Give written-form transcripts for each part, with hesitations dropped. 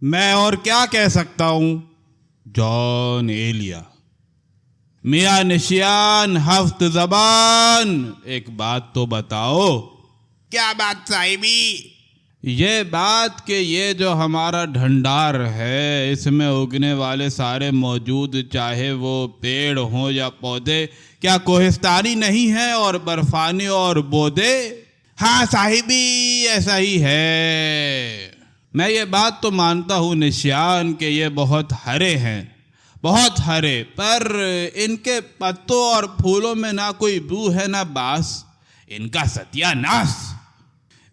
میں اور کیا کہہ سکتا ہوں؟ جان ایلیا۔ میاں نشیان ہفت زبان، ایک بات تو بتاؤ۔ کیا بات صاحبی؟ یہ بات کہ یہ جو ہمارا ڈھنڈار ہے اس میں اگنے والے سارے موجود، چاہے وہ پیڑ ہوں یا پودے، کیا کوہستانی نہیں ہے اور برفانی اور بودے؟ ہاں صاحبی، ایسا ہی ہے۔ میں یہ بات تو مانتا ہوں نشیان کہ یہ بہت ہرے ہیں، بہت ہرے، پر ان کے پتوں اور پھولوں میں نہ کوئی بو ہے نہ باس، ان کا ستیہ ناس۔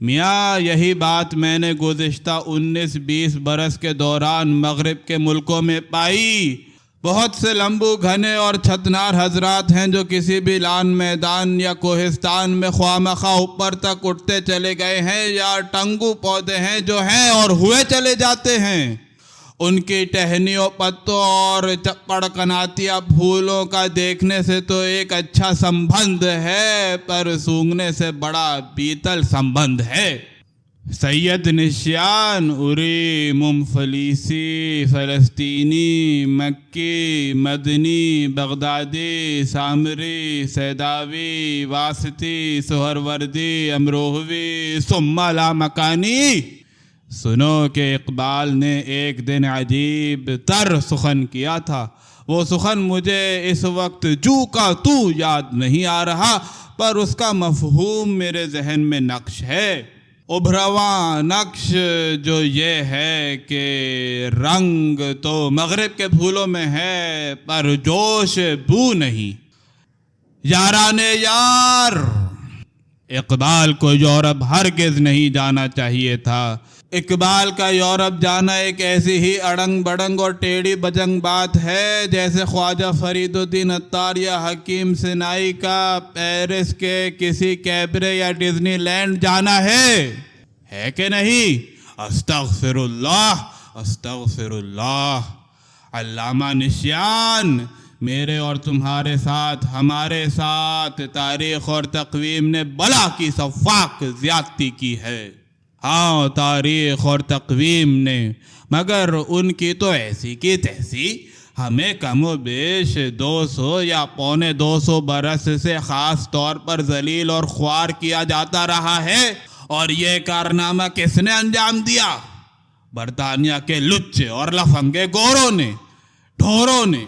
میاں یہی بات میں نے گزشتہ 19-20 برس کے دوران مغرب کے ملکوں میں پائی۔ بہت سے لمبو گھنے اور چھتنار حضرات ہیں جو کسی بھی لان میدان یا کوہستان میں خواہ مخواہ اوپر تک اٹھتے چلے گئے ہیں، یا ٹنگو پودے ہیں جو ہیں اور ہوئے چلے جاتے ہیں۔ ان کی ٹہنیوں، پتوں اور چپڑ کناتیا پھولوں کا دیکھنے سے تو ایک اچھا سمبند ہے، پر سونگھنے سے بڑا پیتل سمبند ہے۔ سید نشیان اری، ممفلیسی، فلسطینی، مکی، مدنی، بغدادی، سامری، سیداوی، واسطی، سہروردی، امروہوی، ثم لا مکانی۔ سنو کہ اقبال نے ایک دن عجیب تر سخن کیا تھا۔ وہ سخن مجھے اس وقت جو کا تو یاد نہیں آ رہا، پر اس کا مفہوم میرے ذہن میں نقش ہے۔ ابھرواں نقش جو یہ ہے کہ رنگ تو مغرب کے پھولوں میں ہے، پر جوش بو نہیں۔ یارانے یار، اقبال کو یورپ ہرگز نہیں جانا چاہیے تھا۔ اقبال کا یورپ جانا ایک ایسی ہی اڑنگ بڑنگ اور ٹیڑھی بجنگ بات ہے جیسے خواجہ فرید الدین عطار یا حکیم سنائی کا پیرس کے کسی کیبرے یا ڈزنی لینڈ جانا ہے کہ نہیں؟ استغفر اللہ، استغفر اللہ۔ علامہ نشیان، میرے اور تمہارے ساتھ، ہمارے ساتھ تاریخ اور تقویم نے بلا کی سفاک زیادتی کی ہے۔ ہاں، تاریخ اور تقویم نے، مگر ان کی تو ایسی کی تیسی۔ ہمیں کم و بیش 200 یا 250 برس سے خاص طور پر ذلیل اور خوار کیا جاتا رہا ہے، اور یہ کارنامہ کس نے انجام دیا؟ برطانیہ کے لچے اور لفنگے گوروں نے، ڈھوروں نے۔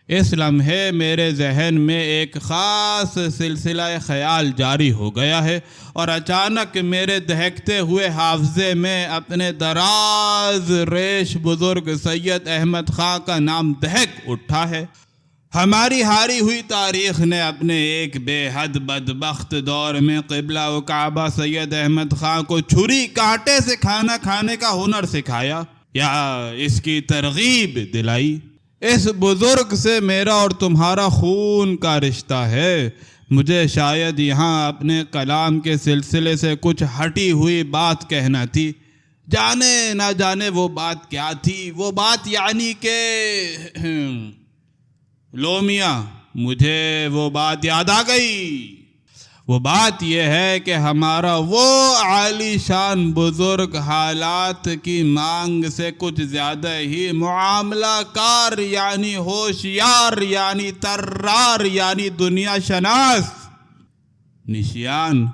اس لمحے میرے ذہن میں ایک خاص سلسلہ خیال جاری ہو گیا ہے، اور اچانک میرے دہکتے ہوئے حافظے میں اپنے دراز ریش بزرگ سید احمد خان کا نام دہک اٹھا ہے۔ ہماری ہاری ہوئی تاریخ نے اپنے ایک بے حد بدبخت دور میں قبلہ و کعبہ سید احمد خان کو چھری کانٹے سے کھانا کھانے کا ہنر سکھایا، یا اس کی ترغیب دلائی۔ اس بزرگ سے میرا اور تمہارا خون کا رشتہ ہے۔ مجھے شاید یہاں اپنے کلام کے سلسلے سے کچھ ہٹی ہوئی بات کہنا تھی، جانے نہ جانے وہ بات کیا تھی۔ وہ بات یعنی کہ لو میاں، مجھے وہ بات یاد آ گئی۔ وہ بات یہ ہے کہ ہمارا وہ عالی شان بزرگ حالات کی مانگ سے کچھ زیادہ ہی معاملہ کار، یعنی ہوشیار، یعنی طرار، یعنی دنیا شناس۔ نشیان،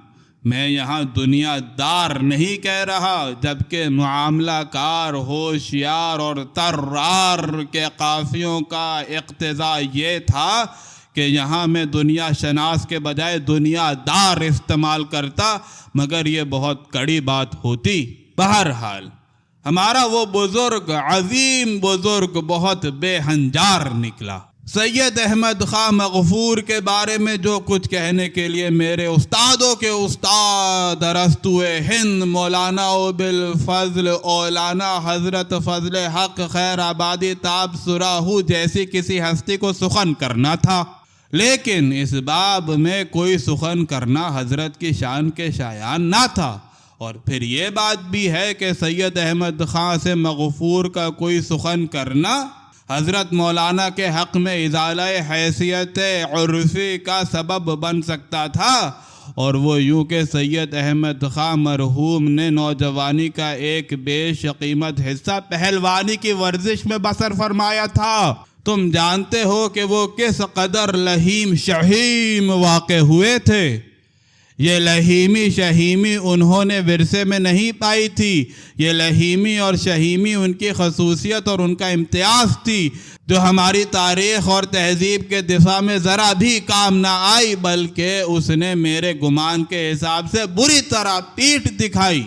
میں یہاں دنیا دار نہیں کہہ رہا، جبکہ معاملہ کار، ہوشیار اور طرار کے قافیوں کا اقتضا یہ تھا کہ یہاں میں دنیا شناس کے بجائے دنیا دار استعمال کرتا، مگر یہ بہت کڑی بات ہوتی۔ بہرحال ہمارا وہ بزرگ، عظیم بزرگ، بہت بے ہنجار نکلا۔ سید احمد خان مغفور کے بارے میں جو کچھ کہنے کے لیے میرے استادوں کے استاد ارسطو ہند مولانا بالفضل اولانا حضرت فضل حق خیر آبادی تاب سراہو جیسی کسی ہستی کو سخن کرنا تھا، لیکن اس باب میں کوئی سخن کرنا حضرت کی شان کے شایان نہ تھا۔ اور پھر یہ بات بھی ہے کہ سید احمد خان سے مغفور کا کوئی سخن کرنا حضرت مولانا کے حق میں ازالہ حیثیت عرفی کا سبب بن سکتا تھا، اور وہ یوں کہ سید احمد خان مرحوم نے نوجوانی کا ایک بیش قیمت حصہ پہلوانی کی ورزش میں بسر فرمایا تھا۔ تم جانتے ہو کہ وہ کس قدر لہیم شہیم واقع ہوئے تھے۔ یہ لہیمی شہیمی انہوں نے ورثے میں نہیں پائی تھی، یہ لہیمی اور شہیمی ان کی خصوصیت اور ان کا امتیاز تھی جو ہماری تاریخ اور تہذیب کے دفاع میں ذرا بھی کام نہ آئی، بلکہ اس نے میرے گمان کے حساب سے بری طرح پیٹھ دکھائی۔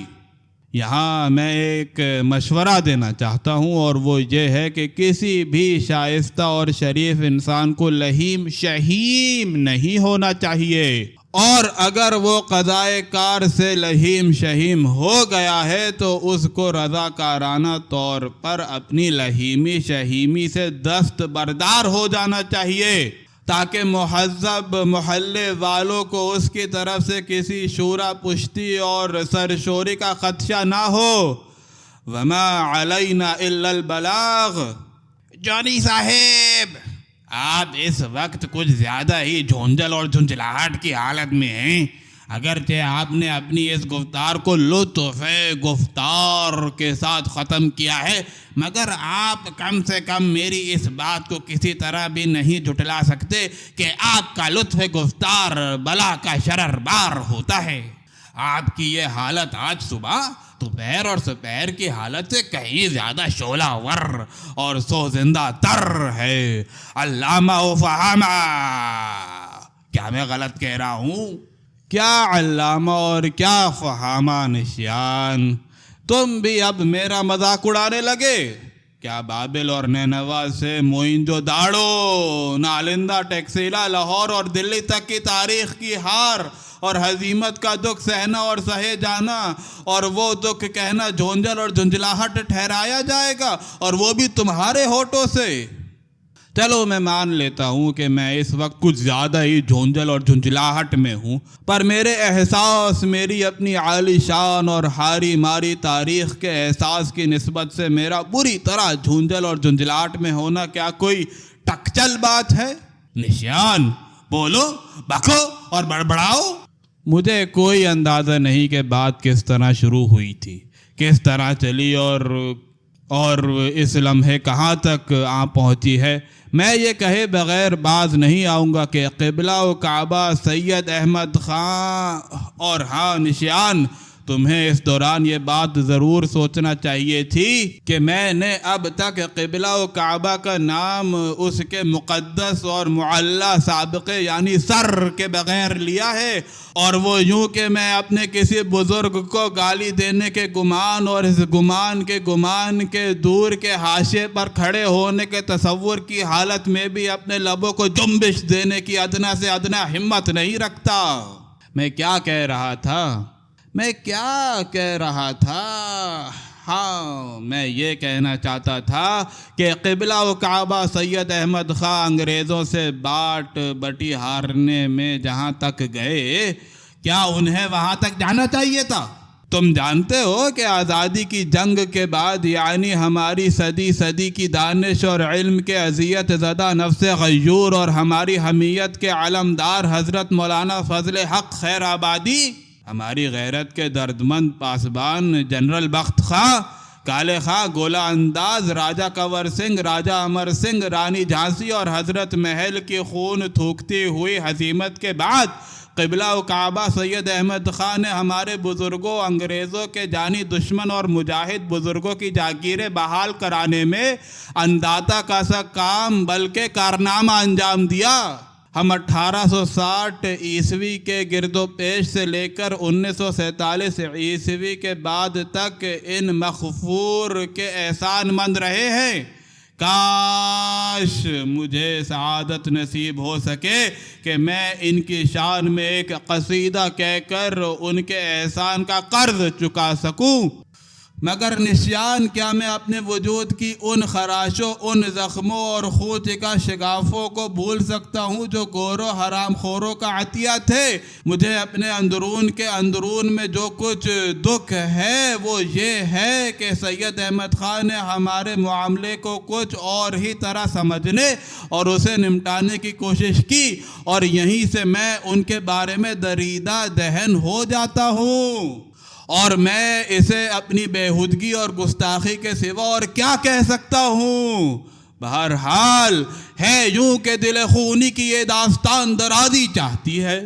یہاں میں ایک مشورہ دینا چاہتا ہوں، اور وہ یہ ہے کہ کسی بھی شائستہ اور شریف انسان کو لہیم شہیم نہیں ہونا چاہیے، اور اگر وہ قضائے کار سے لہیم شہیم ہو گیا ہے تو اس کو رضاکارانہ طور پر اپنی لہیمی شہیمی سے دستبردار ہو جانا چاہیے، تاکہ مہذب محلے والوں کو اس کی طرف سے کسی شورا پشتی اور سرشوری کا خدشہ نہ ہو۔ وما علینا الا البلاغ۔ جونی صاحب، آپ اس وقت کچھ زیادہ ہی جھونجھل اور جھنجھلاہٹ کی حالت میں ہیں، اگرچہ آپ نے اپنی اس گفتار کو لطف گفتار کے ساتھ ختم کیا ہے، مگر آپ کم سے کم میری اس بات کو کسی طرح بھی نہیں جھٹلا سکتے کہ آپ کا لطف گفتار بلا کا شرر بار ہوتا ہے۔ آپ کی یہ حالت آج صبح دوپہر اور سپہر کی حالت سے کہیں زیادہ شعلہ ور اور سو زندہ تر ہے۔ علامہ و فہامہ، کیا میں غلط کہہ رہا ہوں؟ کیا علامہ اور کیا فہامہ نشیان، تم بھی اب میرا مذاق اڑانے لگے؟ کیا بابل اور نینوا سے موئنجو داڑو، نالندہ، ٹیکسیلا، لاہور اور دلی تک کی تاریخ کی ہار اور ہزیمت کا دکھ سہنا اور سہے جانا، اور وہ دکھ کہنا جھونجھل اور جھنجھلاہٹ ٹھہرایا جائے گا، اور وہ بھی تمہارے ہونٹوں سے؟ چلو میں مان لیتا ہوں کہ میں اس وقت کچھ زیادہ ہی جھونجھل اور جھنجھلاہٹ میں ہوں، پر میرے احساس میری اپنی عالی شان اور ہاری ماری تاریخ کے احساس کی نسبت سے میرا بری طرح جھونجھل اور جھنجھلاہٹ میں ہونا کیا کوئی ٹکچل بات ہے؟ نشان، بولو، بکو اور بڑبڑاؤ۔ مجھے کوئی اندازہ نہیں کہ بات کس طرح شروع ہوئی تھی، کس طرح چلی، اور اس لمحے کہاں تک آ پہنچی ہے۔ میں یہ کہے بغیر باز نہیں آؤں گا کہ قبلہ و کعبہ سید احمد خان، اور ہاں نشان، تمہیں اس دوران یہ بات ضرور سوچنا چاہیے تھی کہ میں نے اب تک قبلہ و کعبہ کا نام اس کے مقدس اور معلیٰ سابقے یعنی سر کے بغیر لیا ہے، اور وہ یوں کہ میں اپنے کسی بزرگ کو گالی دینے کے گمان اور اس گمان کے دور کے حاشے پر کھڑے ہونے کے تصور کی حالت میں بھی اپنے لبوں کو جنبش دینے کی ادنا سے ادنا ہمت نہیں رکھتا۔ میں کیا کہہ رہا تھا؟ ہاں، میں یہ کہنا چاہتا تھا کہ قبلہ و کعبہ سید احمد خان انگریزوں سے باٹ بٹی ہارنے میں جہاں تک گئے، کیا انہیں وہاں تک جانا چاہیے تھا؟ تم جانتے ہو کہ آزادی کی جنگ کے بعد، یعنی ہماری صدی کی دانش اور علم کے اذیت زدہ نفس غیور اور ہماری حمیت کے علمدار حضرت مولانا فضل حق خیر آبادی، ہماری غیرت کے دردمند پاسبان جنرل بخت خاں، کالے خاں، گولہ انداز، راجہ کنور سنگھ، راجہ امر سنگھ، رانی جھانسی اور حضرت محل کی خون تھوکتی ہوئی ہزیمت کے بعد قبلہ و کعبہ سید احمد خان نے ہمارے بزرگوں، انگریزوں کے جانی دشمن اور مجاہد بزرگوں کی جاگیریں بحال کرانے میں اندھاتا کا سا کام بلکہ کارنامہ انجام دیا۔ ہم 1860 عیسوی کے گرد و پیش سے لے کر 1947 عیسوی کے بعد تک ان مغفور کے احسان مند رہے ہیں۔ کاش مجھے سعادت نصیب ہو سکے کہ میں ان کی شان میں ایک قصیدہ کہہ کر ان کے احسان کا قرض چکا سکوں۔ مگر نسیان کیا میں اپنے وجود کی ان خراشوں، ان زخموں اور خون چکا شگافوں کو بھول سکتا ہوں جو گورو حرام خوروں کا عطیہ تھے؟ مجھے اپنے اندرون کے اندرون میں جو کچھ دکھ ہے وہ یہ ہے کہ سید احمد خان نے ہمارے معاملے کو کچھ اور ہی طرح سمجھنے اور اسے نمٹانے کی کوشش کی، اور یہیں سے میں ان کے بارے میں دریدہ دہن ہو جاتا ہوں، اور میں اسے اپنی بےہودگی اور گستاخی کے سوا اور کیا کہہ سکتا ہوں؟ بہرحال ہے یوں کہ دل خونی کی یہ داستان درازی چاہتی ہے۔